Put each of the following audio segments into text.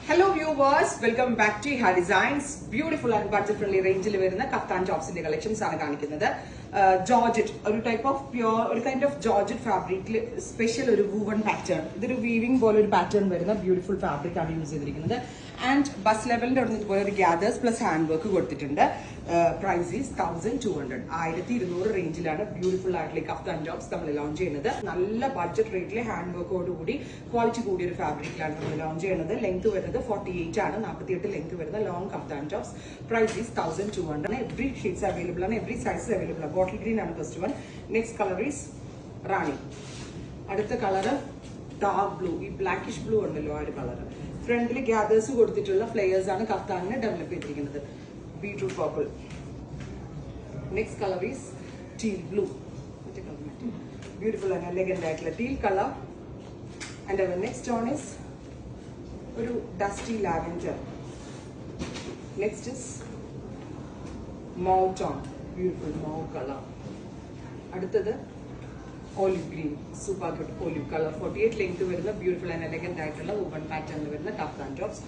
Hello viewers, welcome back to Iha Designs. Beautiful and budget friendly range il varuna kaftan tops inde collections aanu kanikkunnathu. Georgette, a type of pure, a kind of Georgette fabric, special oru woven pattern. Idu weaving pole oru pattern varuna beautiful fabric aanu use cheyidirikkunnathu. And bust level inde odunnu oru gathers plus handwork kodutittunde. Price is 1200. 1200 range ilana beautiful aayittulla kaftan tops nammal launch cheyyunnathu. Nalla budget rate le handwork odu koodi quality koodiya oru fabric ilana nammal launch cheyyunnathu. Length varunathu 48 ആണ് 48 length വരുന്ന long kaftan tops price is 1200 every shades available ആണ് every size available ആണ് bottle green ആണ് first one next colour is rani അടുത്ത colour dark blue ഈ blackish blue ഉണ്ടല്ലോ ആ ഒരു കളർ ഫ്രണ്ടിൽ ഗ്യാദേഴ്സ് കൊടുത്തിട്ടുള്ള ഫ്ലെയേഴ്സ് ആണ് കഫ്താനിനെ ഡെവലപ്പ് ചെയ്തിരിക്കുന്നത് beetroot purple next colour is teal blue beautiful ആണ് എലഗന്റ് ആയിട്ടുള്ള teal colour and our next one is ഒരു dusty lavender. Next is mauve tone, beautiful mauve color. അടുത്തത് olive green, super good olive color. 48 length വരുന്ന beautiful and elegant ആയിട്ടുള്ള woven pattern വരുന്ന kaftan tops.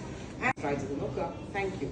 And try ചെയ്ത് നോക്കുക. Thank you.